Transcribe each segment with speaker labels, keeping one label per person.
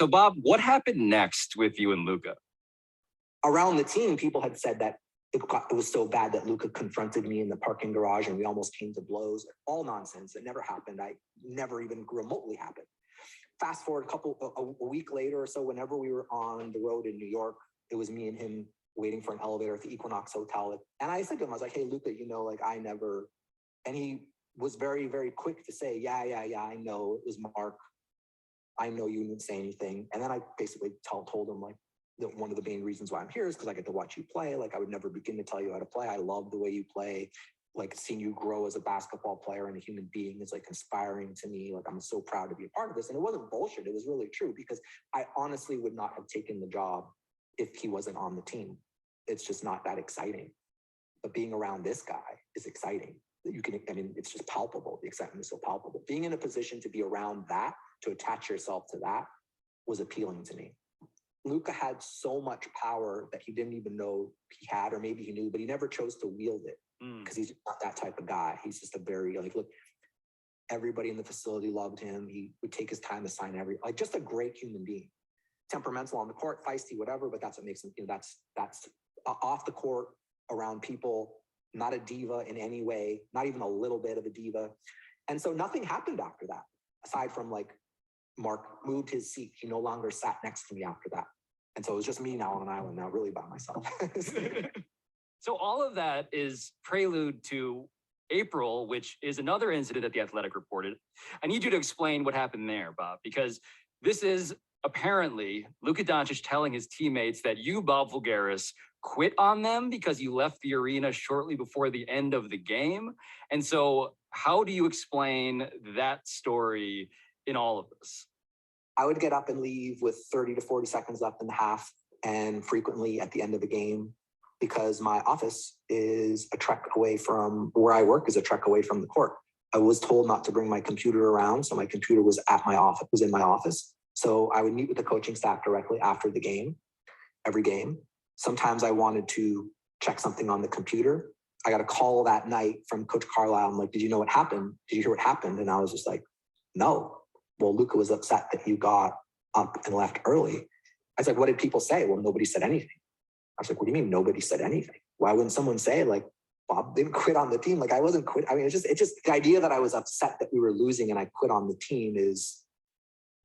Speaker 1: So, Bob, what happened next with you and Luka?
Speaker 2: Around the team, people had said that it was so bad that Luka confronted me in the parking garage and we almost came to blows. All nonsense. It never happened. I never even remotely happened. Fast forward a week later or so, whenever we were on the road in New York, it was me and him waiting for an elevator at the Equinox Hotel. And I said to him, I was like, hey, Luka, I never, and he was very, very quick to say, yeah, I know it was Mark. I know you didn't say anything. And then I basically told him that one of the main reasons why I'm here is because I get to watch you play. I would never begin to tell you how to play. I love the way you play. Seeing you grow as a basketball player and a human being is inspiring to me. I'm so proud to be a part of this. And it wasn't bullshit. It was really true because I honestly would not have taken the job if he wasn't on the team. It's just not that exciting. But being around this guy is exciting. It's just palpable. The excitement is so palpable. Being in a position to be around that, to attach yourself to that, was appealing to me. Luka had so much power that he didn't even know he had, or maybe he knew, but he never chose to wield it because he's not that type of guy. He's just a very, everybody in the facility loved him. He would take his time to sign just a great human being. Temperamental on the court, feisty, whatever, but that's what makes him, that's off the court, around people, not a diva in any way, not even a little bit of a diva. And so nothing happened after that, aside from Mark moved his seat. He no longer sat next to me after that. And so it was just me now on an island now, really by myself.
Speaker 1: So all of that is prelude to April, which is another incident that The Athletic reported. I need you to explain what happened there, Bob, because this is apparently Luka Doncic telling his teammates that you, Bob Voulgaris, quit on them because you left the arena shortly before the end of the game. And so how do you explain that story in all of this?
Speaker 2: I would get up and leave with 30 to 40 seconds left in the half, and frequently at the end of the game, because my office is a trek away from where I work, is a trek away from the court. I was told not to bring my computer around, so my computer was at my office, was in my office. So I would meet with the coaching staff directly after the game, every game. Sometimes I wanted to check something on the computer. I got a call that night from Coach Carlisle. I'm like, did you know what happened? Did you hear what happened? And I was just like, no. Well, Luka was upset that you got up and left early. I was like, what did people say? Well, nobody said anything. I was like, what do you mean nobody said anything? Why wouldn't someone say Bob didn't quit on the team? I wasn't quit. It's just the idea that I was upset that we were losing and I quit on the team is,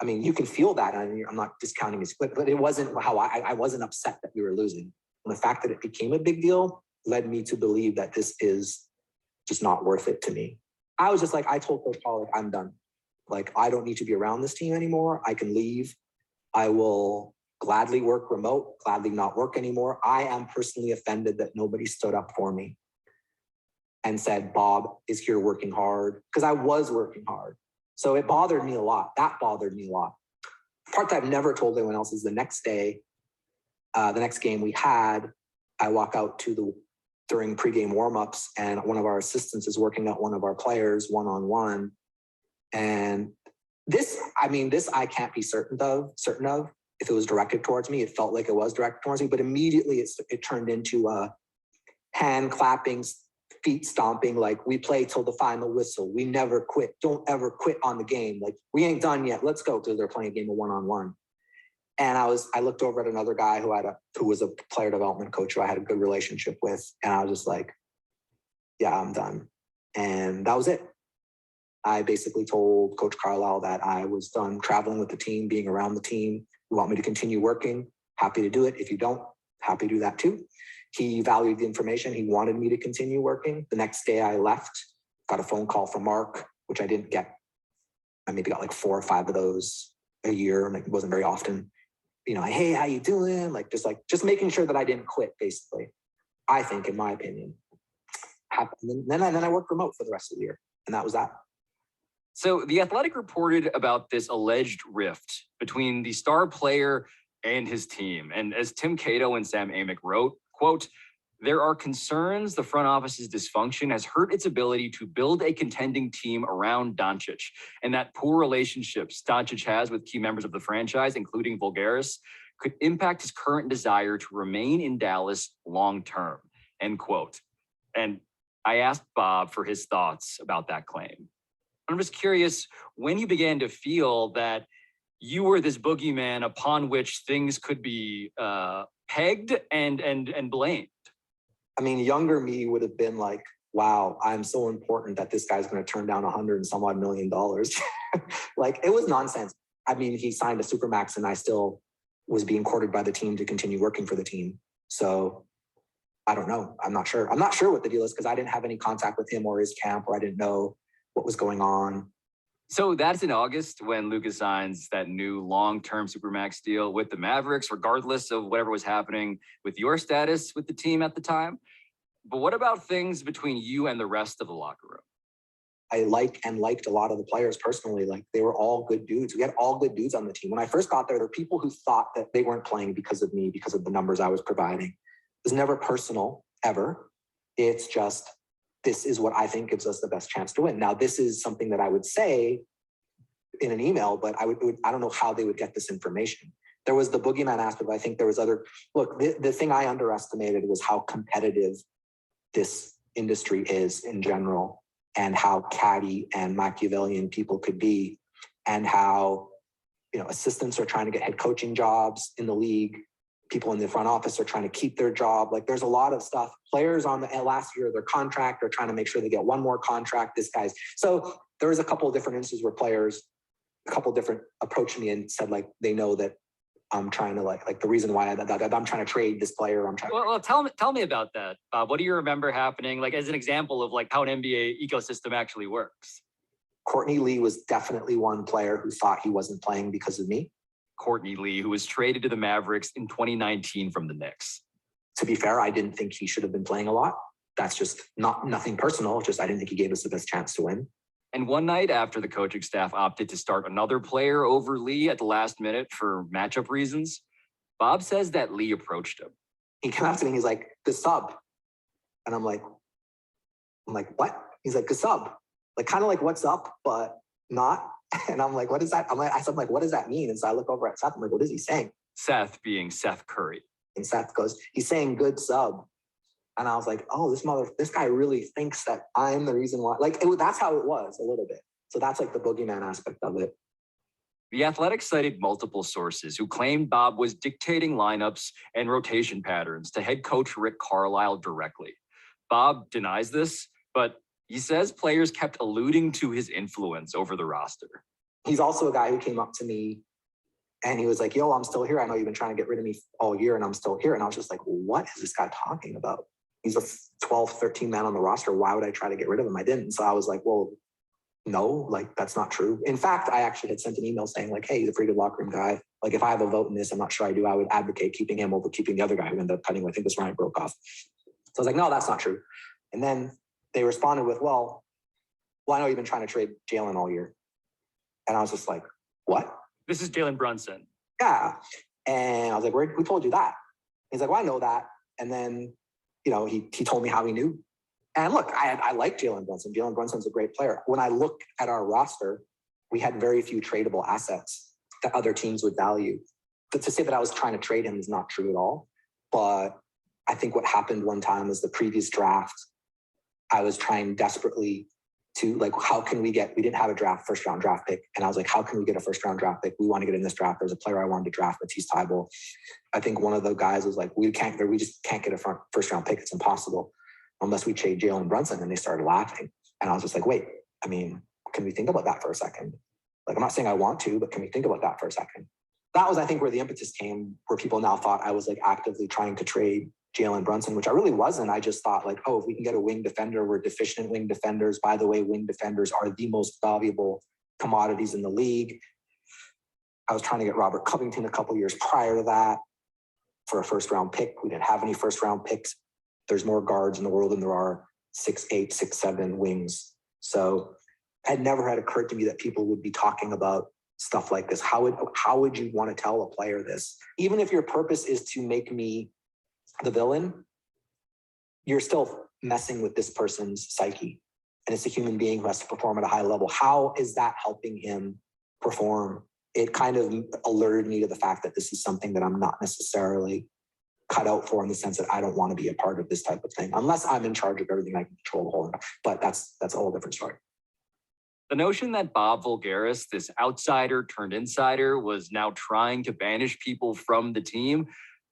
Speaker 2: you can feel that. I'm not discounting his quit, but it wasn't how I wasn't upset that we were losing. And the fact that it became a big deal led me to believe that this is just not worth it to me. I was just I told Coach Paul, I'm done. I don't need to be around this team anymore. I can leave. I will gladly work remote, gladly not work anymore. I am personally offended that nobody stood up for me and said, Bob is here working hard, because I was working hard. So it bothered me a lot. That bothered me a lot. The part that I've never told anyone else is the next day, the next game we had, I walk out during pregame warmups, and one of our assistants is working out one of our players one-on-one. And this I can't be certain of if it was directed towards me. It felt like it was directed towards me, but immediately it turned into hand clapping, feet stomping, we play till the final whistle. We never quit. Don't ever quit on the game. We ain't done yet. Let's go. Because they're playing a game of one-on-one. And I looked over at another guy who was a player development coach who I had a good relationship with. And I was just like, yeah, I'm done. And that was it. I basically told Coach Carlisle that I was done traveling with the team, being around the team. You want me to continue working? Happy to do it. If you don't, happy to do that too. He valued the information. He wanted me to continue working. The next day I left, got a phone call from Mark, which I didn't get. I maybe got 4 or 5 of those a year. It wasn't very often. Hey, how you doing? Just making sure that I didn't quit, basically. I think, in my opinion. And then I worked remote for the rest of the year. And that was that.
Speaker 1: So The Athletic reported about this alleged rift between the star player and his team. And as Tim Cato and Sam Amick wrote, quote, there are concerns the front office's dysfunction has hurt its ability to build a contending team around Doncic, and that poor relationships Doncic has with key members of the franchise, including Voulgaris, could impact his current desire to remain in Dallas long-term, end quote. And I asked Bob for his thoughts about that claim. I'm just curious, when you began to feel that you were this boogeyman upon which things could be pegged and blamed.
Speaker 2: I mean, younger me would have been like, wow, I'm so important that this guy's going to turn down $100 and some odd million. Like, it was nonsense. I mean, he signed a supermax and I still was being courted by the team to continue working for the team. So I don't know. I'm not sure. I'm not sure what the deal is because I didn't have any contact with him or his camp, or I didn't know what was going on.
Speaker 1: So that's in August when Lucas signs that new long-term supermax deal with the Mavericks, regardless of whatever was happening with your status with the team at the time. But what about things between you and the rest of the locker room?
Speaker 2: I liked a lot of the players personally. Like, they were all good dudes. We had all good dudes on the team. When I first got there were people who thought that they weren't playing because of me, because of the numbers I was providing. It was never personal, ever. It's just, this is what I think gives us the best chance to win. Now, this is something that I would say in an email, but I don't know how they would get this information. There was the boogeyman aspect, but I think there was other, look, the thing I underestimated was how competitive this industry is in general, and how catty and Machiavellian people could be, and how, assistants are trying to get head coaching jobs in the league. People in the front office are trying to keep their job. Like, there's a lot of stuff. Players on the last year of their contract are trying to make sure they get one more contract. So there was a couple of different instances where players, a couple of different approached me and said, like, they know that I'm trying to like the reason why I'm trying to trade this player.
Speaker 1: Well, tell me about that. What do you remember happening? Like, as an example of like how an NBA ecosystem actually works.
Speaker 2: Courtney Lee was definitely one player who thought he wasn't playing because of me.
Speaker 1: Courtney Lee, who was traded to the Mavericks in 2019 from the Knicks.
Speaker 2: To be fair, I didn't think he should have been playing a lot. That's just nothing personal. Just I didn't think he gave us the best chance to win.
Speaker 1: And one night after the coaching staff opted to start another player over Lee at the last minute for matchup reasons, Bob says that Lee approached him.
Speaker 2: He came up to me, he's like, "Good sub." And I'm like, what? He's like, "Good sub." Like, kind of like, "What's up?" but not. And I'm like, "What is that?" I'm like, "What does that mean?" And so I look over at Seth, I'm like, "What is he saying?"
Speaker 1: Seth being Seth Curry.
Speaker 2: And Seth goes, "He's saying good sub." And I was like, "Oh, this guy really thinks that I'm the reason why." Like, that's how it was a little bit. So that's like the boogeyman aspect of it.
Speaker 1: The Athletic cited multiple sources who claimed Bob was dictating lineups and rotation patterns to head coach Rick Carlisle directly. Bob denies this, but he says players kept alluding to his influence over the roster.
Speaker 2: He's also a guy who came up to me and he was like, "Yo, I'm still here. I know you've been trying to get rid of me all year and I'm still here." And I was just like, what is this guy talking about? He's a 12, 13 man on the roster. Why would I try to get rid of him? I didn't. So I was like, well, no, like, that's not true. In fact, I actually had sent an email saying like, "Hey, he's a pretty good locker room guy. Like, if I have a vote in this, I'm not sure I do. I would advocate keeping him over keeping the other guy who ended up cutting. I think this Ryan broke off." So I was like, "No, that's not true." And then they responded with, well, I know you've been trying to trade Jalen all year." And I was just like, "What?"
Speaker 1: This is Jalen Brunson.
Speaker 2: Yeah. And I was like, "Who told you that?" He's like, "Well, I know that." And then, he told me how he knew. And look, I like Jalen Brunson. Jalen Brunson's a great player. When I look at our roster, we had very few tradable assets that other teams would value. But to say that I was trying to trade him is not true at all. But I think what happened one time was the previous draft, I was trying desperately to like, we didn't have a first round draft pick. And I was like, how can we get a first round draft pick? We want to get in this draft. There's a player I wanted to draft, Matisse Thybulle. I think one of the guys was like, we just can't get a first round pick. It's impossible unless we trade Jalen Brunson. And they started laughing. And I was just like, wait, I mean, can we think about that for a second? Like, I'm not saying I want to, but can we think about that for a second? That was, I think, where the impetus came, where people now thought I was like actively trying to trade Jalen Brunson, which I really wasn't. I just thought like, oh, if we can get a wing defender, we're deficient in wing defenders. By the way, wing defenders are the most valuable commodities in the league. I was trying to get Robert Covington a couple years prior to that for a first round pick. We didn't have any first round picks. There's more guards in the world than there are 6'8", 6'7" wings. So it never had occurred to me that people would be talking about stuff like this. How would you want to tell a player this? Even if your purpose is to make me the villain, you're still messing with this person's psyche. And it's a human being who has to perform at a high level. How is that helping him perform? It kind of alerted me to the fact that this is something that I'm not necessarily cut out for, in the sense that I don't want to be a part of this type of thing, unless I'm in charge of everything. I can control the whole. But that's a whole different story.
Speaker 1: The notion that Bob Voulgaris, this outsider turned insider, was now trying to banish people from the team,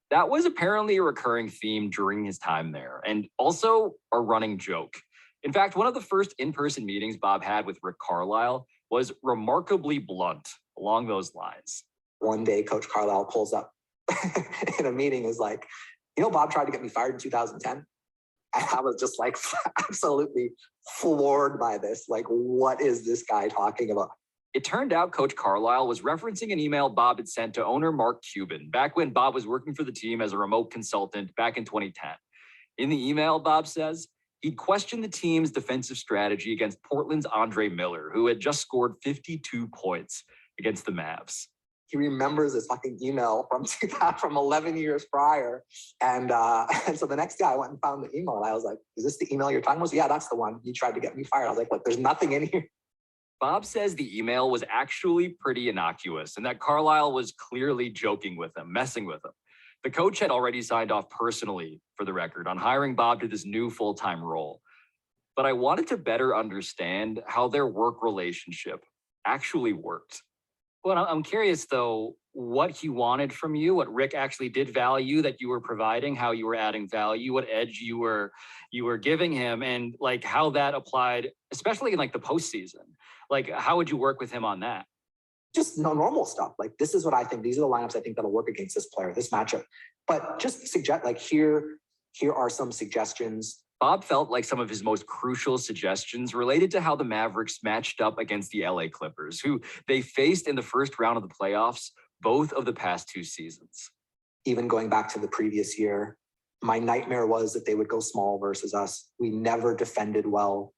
Speaker 1: that was apparently a recurring theme during his time there, and also a running joke. In fact, one of the first in-person meetings Bob had with Rick Carlisle was remarkably blunt along those lines.
Speaker 2: One day, Coach Carlisle pulls up in a meeting, is like, Bob tried to get me fired in 2010. And I was just like absolutely floored by this. Like, what is this guy talking about?
Speaker 1: It turned out Coach Carlisle was referencing an email Bob had sent to owner Mark Cuban back when Bob was working for the team as a remote consultant back in 2010. In the email, Bob says he'd questioned the team's defensive strategy against Portland's Andre Miller, who had just scored 52 points against the Mavs.
Speaker 2: He remembers this fucking email from 11 years prior. And so the next day I went and found the email and I was like, is this the email you're talking about? Yeah, that's the one. You tried to get me fired. I was like, look, there's nothing in here.
Speaker 1: Bob says the email was actually pretty innocuous and that Carlisle was clearly joking with him, messing with him. The coach had already signed off personally, for the record, on hiring Bob to this new full-time role. But I wanted to better understand how their work relationship actually worked. Well, I'm curious, though, what he wanted from you, what Rick actually did value that you were providing, how you were adding value, what edge you were giving him, and like how that applied, especially in like the postseason. Like, how would you work with him on that?
Speaker 2: Just normal stuff. Like, this is what I think. These are the lineups I think that'll work against this player, this matchup. But just suggest, like, here are some suggestions.
Speaker 1: Bob felt like some of his most crucial suggestions related to how the Mavericks matched up against the LA Clippers, who they faced in the first round of the playoffs, both of the past two seasons.
Speaker 2: Even going back to the previous year, my nightmare was that they would go small versus us. We never defended well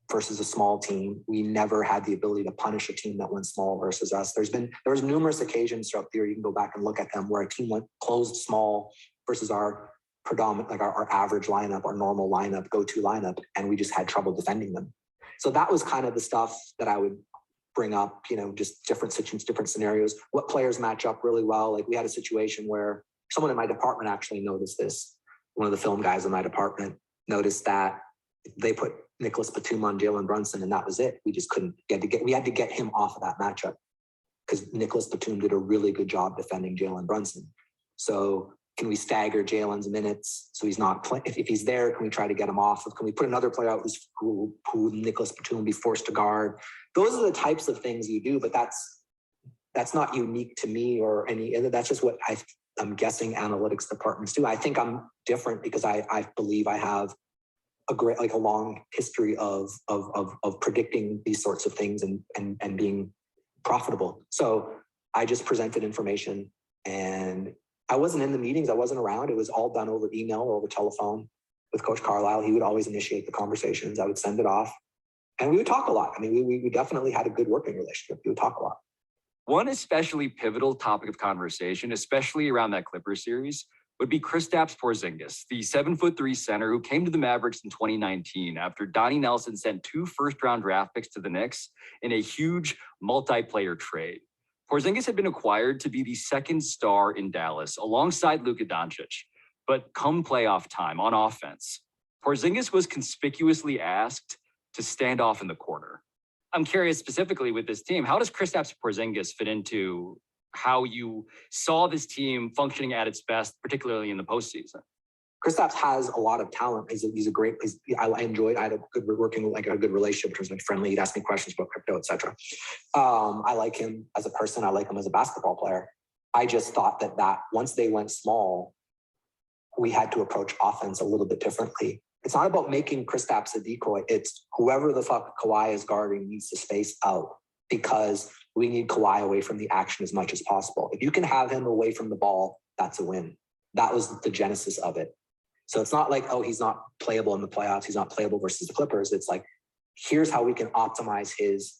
Speaker 2: versus a small team. We never had the ability to punish a team that went small versus us. There was numerous occasions throughout the year, you can go back and look at them, where a team went closed small versus our predominant, like our average lineup, our normal lineup, go-to lineup, and we just had trouble defending them. So that was kind of the stuff that I would bring up, just different situations, different scenarios. What players match up really well? Like, we had a situation where someone in my department actually noticed this. One of the film guys in my department noticed that they put Nicholas Batum on Jalen Brunson, and that was it. We just couldn't we had to get him off of that matchup because Nicholas Batum did a really good job defending Jalen Brunson. So can we stagger Jalen's minutes so he's not playing? If he's there, can we try to get him off? Can we put another player out who Nicholas Batum be forced to guard? Those are the types of things you do, but that's not unique to me or any other. That's just what I'm guessing analytics departments do. I think I'm different because I believe I have a long history of predicting these sorts of things and being profitable. So I just presented information, and I wasn't in the meetings. I wasn't around. It was all done over email or over telephone with Coach Carlisle. He would always initiate the conversations. I would send it off, and we would talk a lot. I mean, we definitely had a good working relationship. We would talk a lot.
Speaker 1: One especially pivotal topic of conversation, especially around that Clippers series, would be Kristaps Porzingis, the 7'3" center who came to the Mavericks in 2019 after Donnie Nelson sent 2 first-round draft picks to the Knicks in a huge multiplayer trade. Porzingis had been acquired to be the second star in Dallas alongside Luka Doncic, but come playoff time on offense, Porzingis was conspicuously asked to stand off in the corner. I'm curious specifically with this team, how does Kristaps Porzingis fit into how you saw this team functioning at its best, particularly in the postseason?
Speaker 2: Kristaps has a lot of talent. He's a great. I had a good working, like a good relationship in terms of friendly. He'd ask me questions about crypto, etc. I like him as a person. I like him as a basketball player. I just thought that once they went small, we had to approach offense a little bit differently. It's not about making Kristaps a decoy. It's whoever the fuck Kawhi is guarding needs to space out, because we need Kawhi away from the action as much as possible. If you can have him away from the ball, that's a win. That was the genesis of it. So it's not like, oh, he's not playable in the playoffs. He's not playable versus the Clippers. It's like, here's how we can optimize his,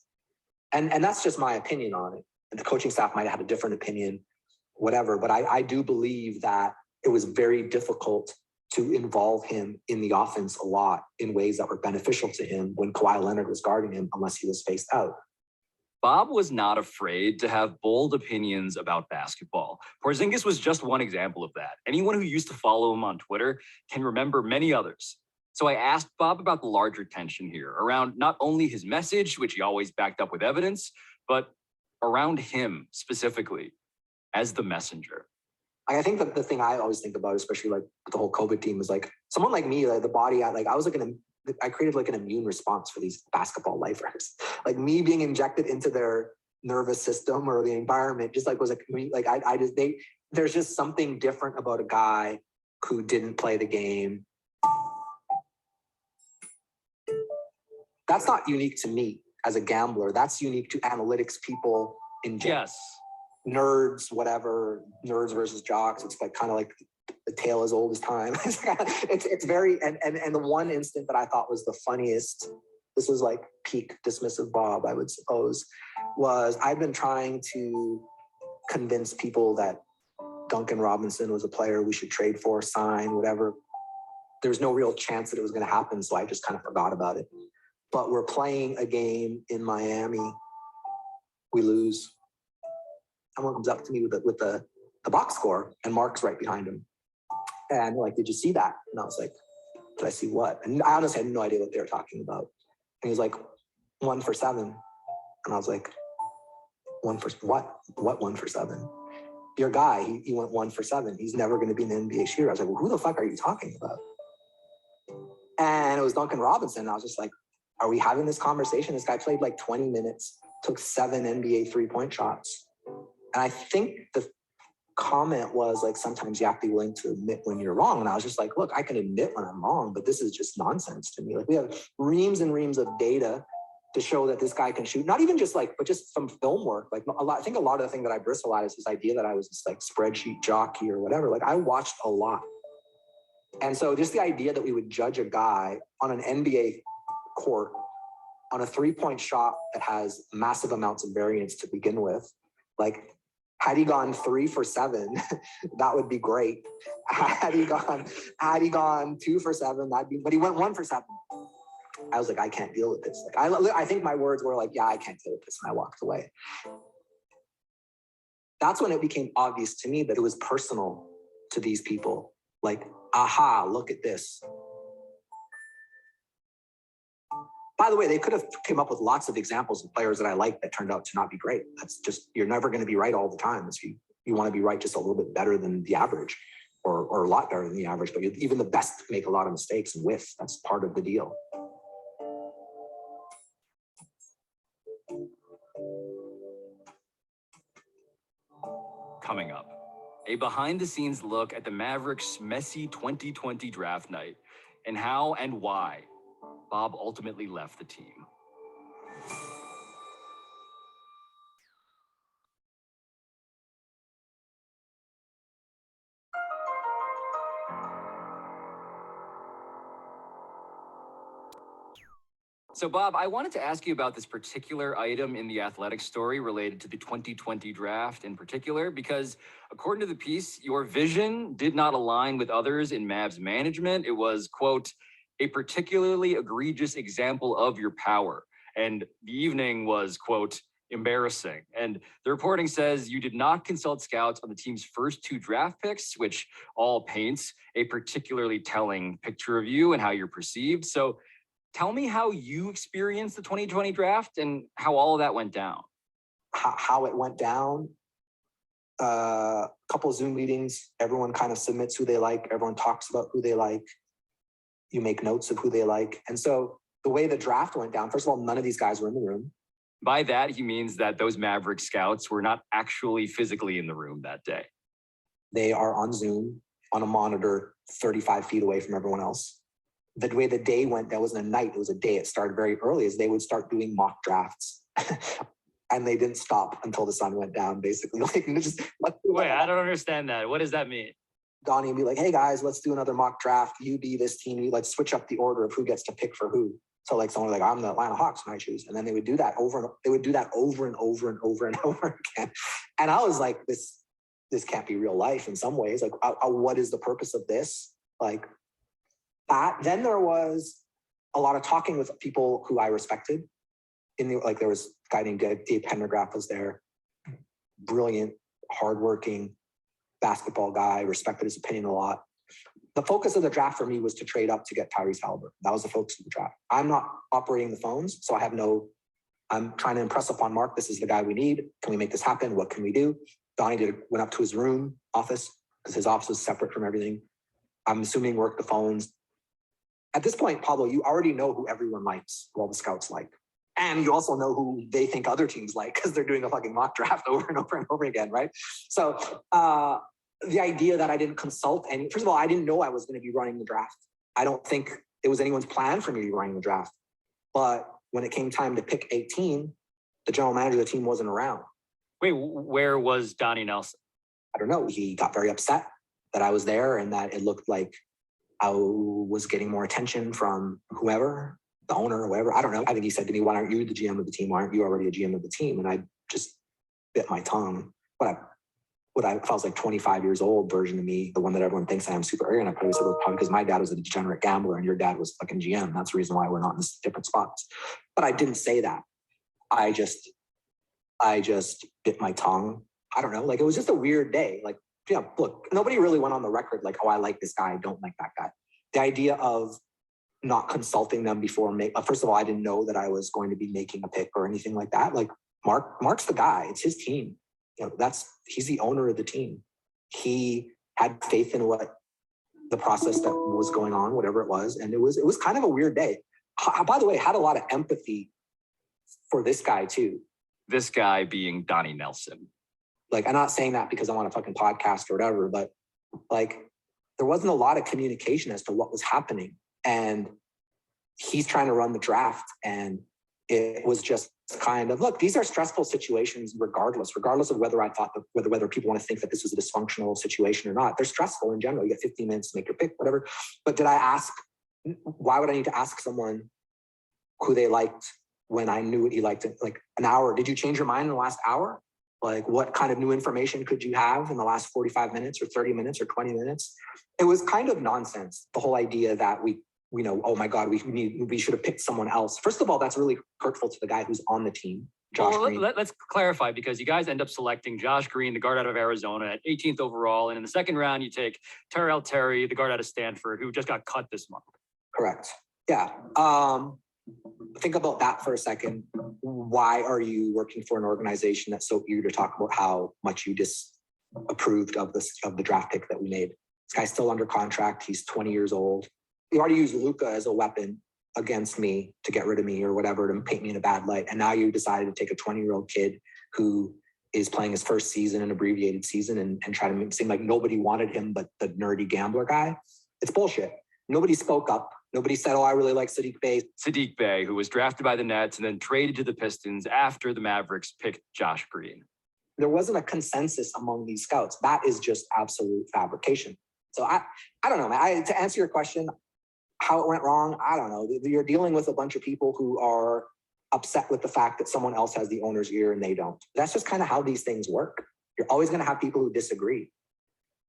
Speaker 2: and that's just my opinion on it. And the coaching staff might have a different opinion, whatever. But I do believe that it was very difficult to involve him in the offense a lot in ways that were beneficial to him when Kawhi Leonard was guarding him, unless he was spaced out.
Speaker 1: Bob was not afraid to have bold opinions about basketball. Porzingis was just one example of that. Anyone who used to follow him on Twitter can remember many others. So I asked Bob about the larger tension here around not only his message, which he always backed up with evidence, but around him specifically as the messenger.
Speaker 2: I think that the thing I always think about, especially like the whole COVID team, is like someone like me, like the body, I created like an immune response for these basketball lifers. Like me being injected into their nervous system or the environment, just like was like there's just something different about a guy who didn't play the game. That's not unique to me as a gambler. That's unique to analytics people in general.
Speaker 1: Yes.
Speaker 2: Nerds, whatever, nerds versus jocks. It's like kind of like the tale as old as time. It's very, and the one instant that I thought was the funniest, this was like peak dismissive Bob, I would suppose, was I'd been trying to convince people that Duncan Robinson was a player we should trade for, sign, whatever. There was no real chance that it was going to happen, so I just kind of forgot about it. But we're playing a game in Miami. We lose. Someone comes up to me with the box score, and Mark's right behind him. And like, did you see that? And I was like, did I see what? And I honestly had no idea what they were talking about. And he was like, 1 for 7. And I was like, 1 for what? What 1 for 7? Your guy, he went 1 for 7. He's never going to be in the NBA shooter. I was like, well, who the fuck are you talking about? And it was Duncan Robinson. I was just like, are we having this conversation? This guy played like 20 minutes, took 7 NBA 3-point shots. And I think the comment was like, sometimes you have to be willing to admit when you're wrong. And I was just like, look, I can admit when I'm wrong, but this is just nonsense to me. Like, we have reams and reams of data to show that this guy can shoot, not even just like, but just from film work. Like I think a lot of the thing that I bristle at is this idea that I was this like spreadsheet jockey or whatever. Like I watched a lot. And so just the idea that we would judge a guy on an NBA court on a 3-point shot that has massive amounts of variance to begin with, like, had he gone 3 for 7, that would be great. Had he gone 2 for 7, but he went 1 for 7. I was like, I can't deal with this. Like, I think my words were like, yeah, I can't deal with this. And I walked away. That's when it became obvious to me that it was personal to these people. Like, aha, look at this. By the way, they could have came up with lots of examples of players that I like that turned out to not be great. That's just, you're never going to be right all the time. You want to be right just a little bit better than the average, or a lot better than the average, but even the best make a lot of mistakes and whiff. That's part of the deal.
Speaker 1: Coming up, a behind-the-scenes look at the Mavericks' messy 2020 draft night and how and why Bob ultimately left the team. So, Bob, I wanted to ask you about this particular item in the Athletic story related to the 2020 draft in particular, because according to the piece, your vision did not align with others in Mavs management. It was, quote, a particularly egregious example of your power. And the evening was, quote, embarrassing. And the reporting says you did not consult scouts on the team's first 2 draft picks, which all paints a particularly telling picture of you and how you're perceived. So tell me how you experienced the 2020 draft and how all of that went down.
Speaker 2: How it went down, a couple of Zoom meetings, everyone kind of submits who they like, everyone talks about who they like, you make notes of who they like. And so the way the draft went down, first of all, none of these guys were in the room.
Speaker 1: By that, he means that those Maverick scouts were not actually physically in the room that day.
Speaker 2: They are on Zoom, on a monitor, 35 feet away from everyone else. The way the day went, that wasn't a night, it was a day. It started very early as they would start doing mock drafts. And they didn't stop until the sun went down, basically. Like, just
Speaker 1: wait, I don't understand that. What does that mean?
Speaker 2: Donnie would be like, hey guys, let's do another mock draft. You be this team. Let's switch up the order of who gets to pick for who. So like someone like, I'm the Atlanta Hawks when I choose. And then they would do that over and over and over again. And I was like, this can't be real life in some ways. Like, what is the purpose of this? Like that. Then there was a lot of talking with people who I respected. There was a guy named Dave Pendergraph was there. Brilliant, hardworking basketball guy, respected his opinion a lot. the focus of the draft for me was to trade up to get Tyrese Halliburton. That was the focus of the draft. I'm not operating the phones, so I'm trying to impress upon Mark, this is the guy we need. Can we make this happen? What can we do? Donnie went up to his office, because his office was separate from everything. I'm assuming worked the phones. At this point, Pablo, you already know who everyone likes, who all the scouts like. And you also know who they think other teams like, because they're doing a fucking mock draft over and over and over again, right? So the idea that I didn't consult first of all, I didn't know I was going to be running the draft. I don't think it was anyone's plan for me to be running the draft. But when it came time to pick 18, the general manager of the team wasn't around.
Speaker 1: Wait, where was Donnie Nelson?
Speaker 2: I don't know. He got very upset that I was there and that it looked like I was getting more attention from whoever, the owner or whatever. I don't know. I think he said to me, why aren't you the GM of the team? Why aren't you already a GM of the team? And I just bit my tongue. If I was like 25 years old version of me, the one that everyone thinks I am super arrogant, I probably said, well, probably because my dad was a degenerate gambler and your dad was fucking GM. That's the reason why we're not in different spots. But I didn't say that. I just bit my tongue. I don't know. Like, it was just a weird day. Like, yeah, look, nobody really went on the record like, oh, I like this guy, I don't like that guy. The idea of not consulting them before first of all, I didn't know that I was going to be making a pick or anything like that. Like, Mark's the guy. It's his team. He's the owner of the team. He had faith in what the process that was going on, whatever it was. And it was kind of a weird day. By the way, I had a lot of empathy for this guy too.
Speaker 1: This guy being Donnie Nelson.
Speaker 2: Like, I'm not saying that because I'm on a fucking podcast or whatever, but like, there wasn't a lot of communication as to what was happening. And he's trying to run the draft. And it was just kind of, look, these are stressful situations regardless of whether I thought whether people want to think that this was a dysfunctional situation or not. They're stressful in general. You get 15 minutes to make your pick, whatever. But why would I need to ask someone who they liked when I knew what he liked? Like, an hour. Did you change your mind in the last hour? Like, what kind of new information could you have in the last 45 minutes or 30 minutes or 20 minutes? It was kind of nonsense. The whole idea that oh my God, we should have picked someone else. First of all, that's really hurtful to the guy who's on the team, Josh Green.
Speaker 1: Let's clarify, because you guys end up selecting Josh Green, the guard out of Arizona, at 18th overall. And in the second round, you take Terrell Terry, the guard out of Stanford, who just got cut this month.
Speaker 2: Correct. Yeah. Think about that for a second. Why are you working for an organization that's so eager to talk about how much you disapproved of the draft pick that we made? This guy's still under contract. He's 20 years old. You already used Luka as a weapon against me to get rid of me or whatever, to paint me in a bad light. And now you decided to take a 20-year-old kid who is playing his first season, an abbreviated season, and try to make it seem like nobody wanted him but the nerdy gambler guy. It's bullshit. Nobody spoke up. Nobody said, oh, I really like Sadiq Bey.
Speaker 1: Sadiq Bey, who was drafted by the Nets and then traded to the Pistons after the Mavericks picked Josh Green.
Speaker 2: There wasn't a consensus among these scouts. That is just absolute fabrication. So I don't know, man. To answer your question, how it went wrong, I don't know. You're dealing with a bunch of people who are upset with the fact that someone else has the owner's ear and they don't. That's just kind of how these things work. You're always going to have people who disagree.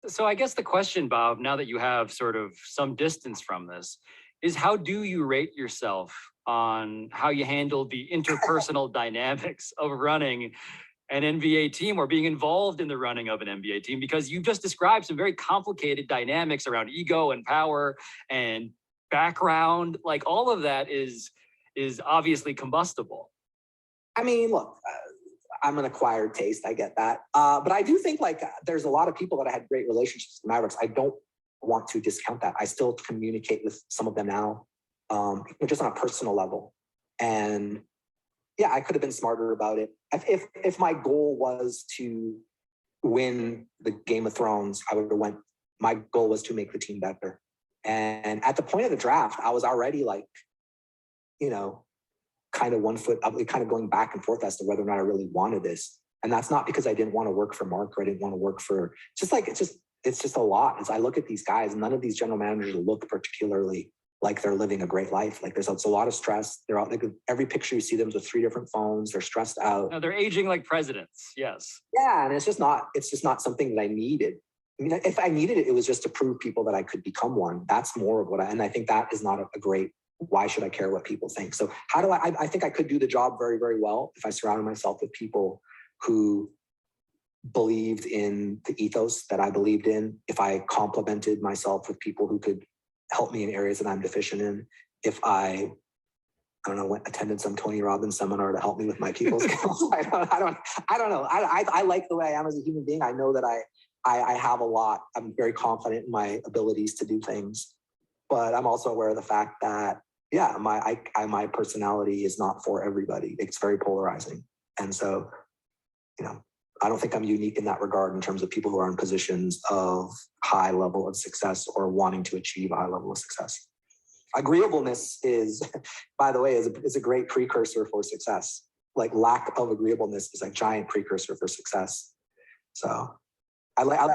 Speaker 1: So I guess the question, Bob, now that you have sort of some distance from this, is how do you rate yourself on how you handled the interpersonal dynamics of running an NBA team or being involved in the running of an NBA team? Because you just described some very complicated dynamics around ego and power and background. Like, all of that is obviously combustible.
Speaker 2: I mean, look, I'm an acquired taste. I get that. But I do think there's a lot of people that I had great relationships with the Mavericks. I don't want to discount that. I still communicate with some of them now, just on a personal level. And yeah, I could have been smarter about it. If my goal was to win the Game of Thrones, my goal was to make the team better. And at the point of the draft, I was already kind of 1 foot up, kind of going back and forth as to whether or not I really wanted this. And that's not because I didn't want to work for Mark or I didn't want to work for, it's just a lot. As I look at these guys, none of these general managers look particularly like they're living a great life. Like, it's a lot of stress. They're out, every picture you see them with 3 different phones. They're stressed out.
Speaker 1: No, they're aging like presidents. Yes.
Speaker 2: Yeah. And it's just not something that I needed. I mean, if I needed it, it was just to prove people that I could become one. That's more of and I think that is not a great, why should I care what people think? So how do I think I could do the job very, very well if I surrounded myself with people who believed in the ethos that I believed in, if I complemented myself with people who could help me in areas that I'm deficient in, if I don't know, attended some Tony Robbins seminar to help me with my people skills. I don't know. I like the way I am as a human being. I know that I have a lot. I'm very confident in my abilities to do things, but I'm also aware of the fact that, yeah, my personality is not for everybody. It's very polarizing. And so, I don't think I'm unique in that regard in terms of people who are in positions of high level of success or wanting to achieve a high level of success. Agreeableness is, by the way, is a great precursor for success. Like lack of agreeableness is a giant precursor for success. So I like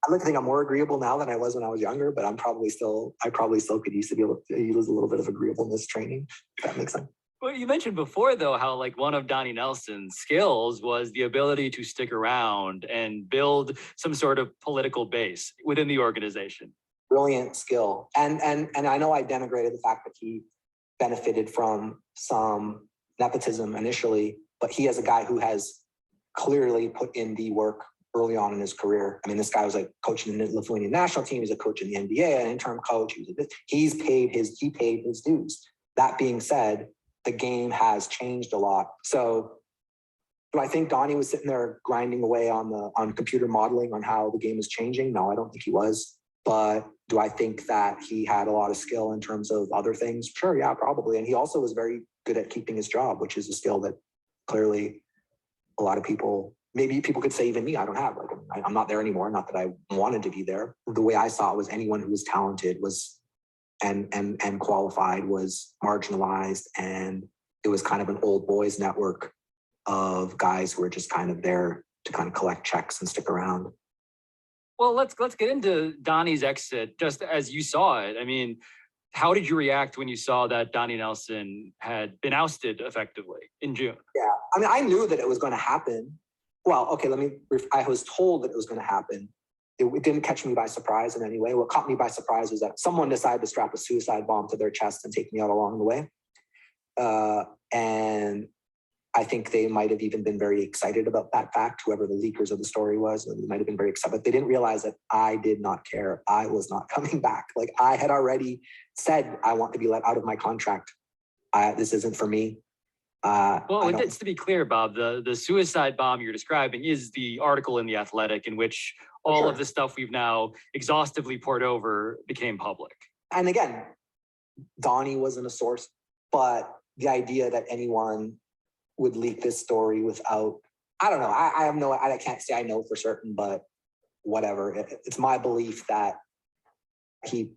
Speaker 2: to think I'm more agreeable now than I was when I was younger, but I probably still could use to be able to use a little bit of agreeableness training, if that makes sense.
Speaker 1: Well, you mentioned before, though, how like one of Donnie Nelson's skills was the ability to stick around and build some sort of political base within the organization.
Speaker 2: Brilliant skill. And I know I denigrated the fact that he benefited from some nepotism initially, but he is a guy who has clearly put in the work early on in his career. I mean, this guy was like coaching the Lithuanian national team. He's a coach in the NBA, an interim coach. He paid his dues. That being said, the game has changed a lot. So do I think Donnie was sitting there grinding away on computer modeling on how the game is changing? No, I don't think he was. But do I think that he had a lot of skill in terms of other things? Sure, yeah, probably. And he also was very good at keeping his job, which is a skill that clearly a lot of people, maybe people could say even me, I don't have. Like, I'm not there anymore. Not that I wanted to be there. The way I saw it was anyone who was talented was and qualified was marginalized, and it was kind of an old boys network of guys who were just kind of there to kind of collect checks and stick around.
Speaker 1: Well, let's get into Donnie's exit just as you saw it. I mean, how did you react when you saw that Donnie Nelson had been ousted effectively in June?
Speaker 2: Yeah, I mean, I knew that it was going to happen. Well, okay, I was told that it was going to happen. It didn't catch me by surprise in any way. What caught me by surprise was that someone decided to strap a suicide bomb to their chest and take me out along the way. And I think they might have even been very excited about that fact, whoever the leakers of the story was, and they might have been very excited, but they didn't realize that I did not care. I was not coming back. Like I had already said, I want to be let out of my contract. This isn't for me.
Speaker 1: Well, just to be clear, Bob, the suicide bomb you're describing is the article in The Athletic in which all of the stuff we've now exhaustively poured over became public. And
Speaker 2: again, Donnie wasn't a source, but the idea that anyone would leak this story without, I don't know. I can't say I know for certain, but whatever. It's my belief that he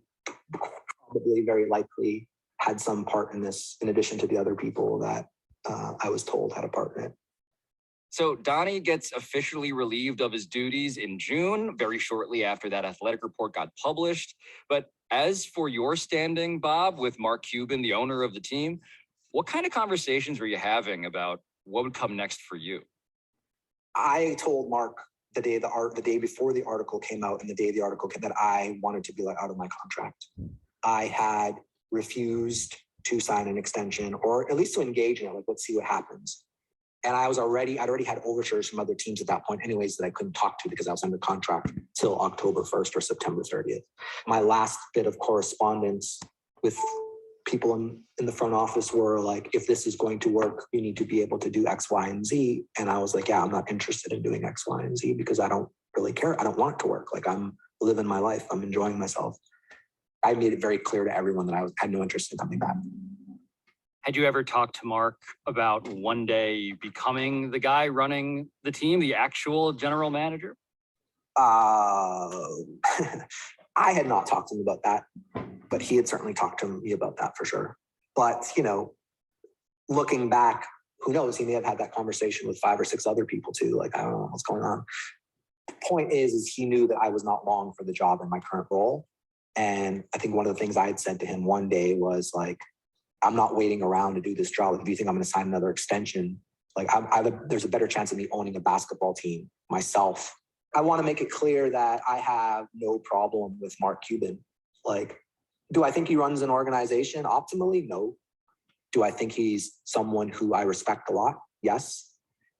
Speaker 2: probably very likely had some part in this, in addition to the other people that I was told had a part in it.
Speaker 1: So Donnie gets officially relieved of his duties in June, very shortly after that Athletic report got published. But as for your standing, Bob, with Mark Cuban, the owner of the team, what kind of conversations were you having about what would come next for you?
Speaker 2: I told Mark the day before the article came out and the day the article came that I wanted to be let out of my contract. I had refused to sign an extension or at least to engage in it. Like, let's see what happens. And I'd already had overtures from other teams at that point anyways that I couldn't talk to because I was under contract till October 1st or September 30th. My last bit of correspondence with people in the front office were like, if this is going to work, you need to be able to do X, Y, and Z. And I was like, yeah, I'm not interested in doing X, Y, and Z because I don't really care. I don't want it to work. Like I'm living my life. I'm enjoying myself. I made it very clear to everyone that I had no interest in coming back.
Speaker 1: Had you ever talked to Mark about one day becoming the guy running the team, the actual general manager?
Speaker 2: I had not talked to him about that, but he had certainly talked to me about that for sure. But, looking back, who knows? He may have had that conversation with 5 or 6 other people too. Like, I don't know what's going on. The point is he knew that I was not long for the job in my current role. And I think one of the things I had said to him one day was like, I'm not waiting around to do this job. If you think I'm going to sign another extension, like there's a better chance of me owning a basketball team myself. I want to make it clear that I have no problem with Mark Cuban. Like, do I think he runs an organization optimally? No. Do I think he's someone who I respect a lot? Yes.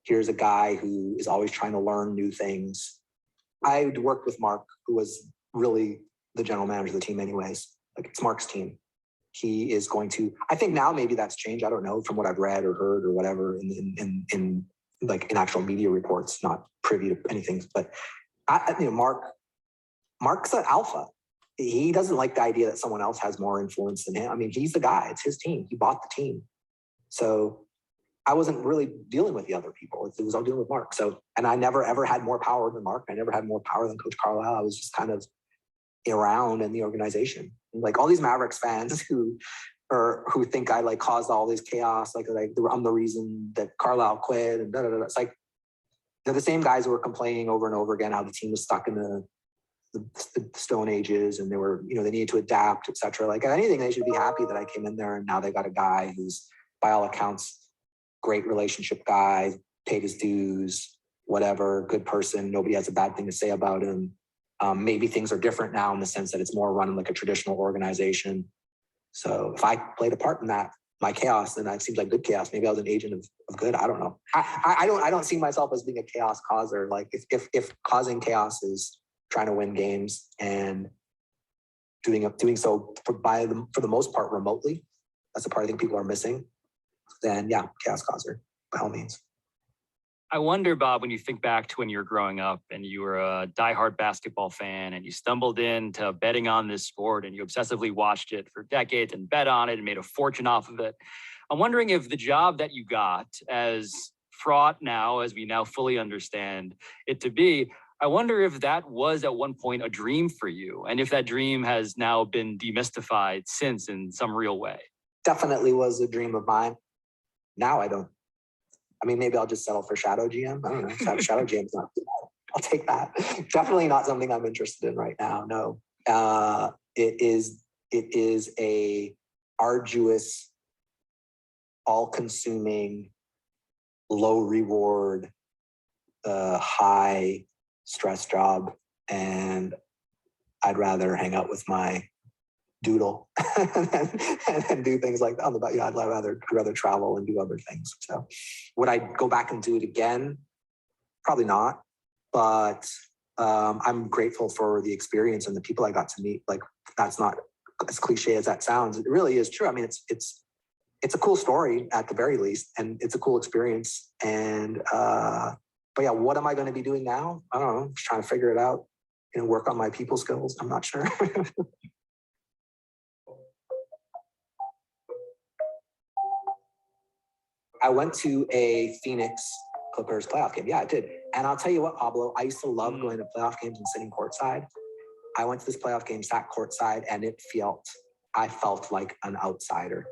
Speaker 2: here's a guy who is always trying to learn new things. I worked with Mark, who was really the general manager of the team anyways. Like, it's Mark's team. He is going to, I think now maybe that's changed. I don't know, from what I've read or heard or whatever in actual media reports, not privy to anything. But Mark's an alpha. He doesn't like the idea that someone else has more influence than him. I mean, he's the guy. It's his team. He bought the team. So I wasn't really dealing with the other people. It was all dealing with Mark. So, and I never ever had more power than Mark. I never had more power than Coach Carlisle. I was just kind of around in the organization. Like, all these Mavericks fans who think I like caused all this chaos, like I'm the reason that Carlisle quit and da da da. It's like, they're the same guys who were complaining over and over again how the team was stuck in the Stone Ages, and they were, they needed to adapt, etc. Like, anything, they should be happy that I came in there, and now they got a guy who's, by all accounts, great relationship guy, paid his dues, whatever, good person. Nobody has a bad thing to say about him. Maybe things are different now in the sense that it's more run like a traditional organization. So if I played a part in that, my chaos, then that seems like good chaos. Maybe I was an agent of good. I don't know. I don't see myself as being a chaos causer. Like, if causing chaos is trying to win games and doing so for the most part remotely, that's the part I think people are missing, then yeah, chaos causer by all means.
Speaker 1: I wonder, Bob, when you think back to when you were growing up and you were a diehard basketball fan and you stumbled into betting on this sport and you obsessively watched it for decades and bet on it and made a fortune off of it. I'm wondering if the job that you got, as fraught now, as we now fully understand it to be, I wonder if that was at one point a dream for you, and if that dream has now been demystified since in some real way.
Speaker 2: Definitely was a dream of mine. Now I don't. I mean, maybe I'll just settle for shadow GM. I don't know. Shadow GM's not. I'll take that. Definitely not something I'm interested in right now. No. It is a arduous, all-consuming, low reward, high stress job, and I'd rather hang out with my doodle and do things like that. I'd rather travel and do other things. So would I go back and do it again? Probably not. But I'm grateful for the experience and the people I got to meet. Like, that's not as cliche as that sounds. It really is true. I mean, it's a cool story at the very least, and it's a cool experience. And but yeah, what am I going to be doing now? I don't know. I'm just trying to figure it out. Work on my people skills. I'm not sure. I went to a Phoenix Clippers playoff game. Yeah, I did. And I'll tell you what, Pablo, I used to love going to playoff games and sitting courtside. I went to this playoff game, sat courtside, and I felt like an outsider.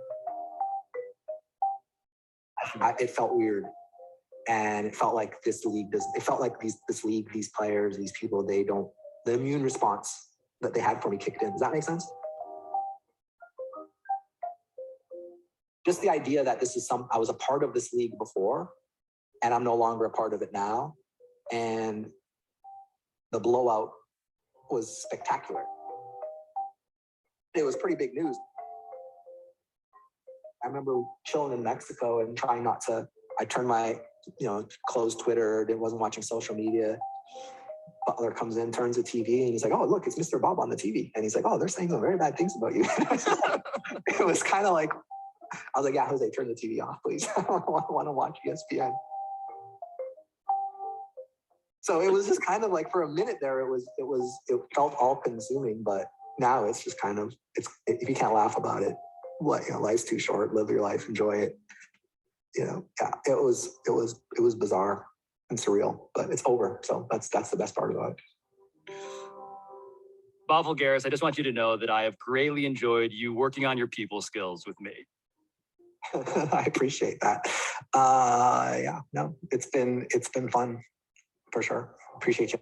Speaker 2: It felt weird. And it felt like this league these players, these people, the immune response that they had for me kicked in. Does that make sense? Just the idea that I was a part of this league before, and I'm no longer a part of it now. And the blowout was spectacular. It was pretty big news. I remember chilling in Mexico and trying not to, I turned my, closed Twitter, wasn't watching social media. Butler comes in, turns the TV, and he's like, "Oh, look, it's Mr. Bob on the TV." And he's like, "Oh, they're saying some very bad things about you." It was kind of like, I was like, "Yeah, Jose, turn the TV off, please. I want to watch ESPN." So it was just kind of like, for a minute there, it felt all consuming, but now it's just kind of, if you can't laugh about it, life's too short, live your life, enjoy it. Yeah, it was bizarre and surreal, but it's over. So that's the best part about it.
Speaker 1: Bob Voulgaris, I just want you to know that I have greatly enjoyed you working on your people skills with me.
Speaker 2: I appreciate that. Yeah, no, it's been fun for sure. Appreciate you.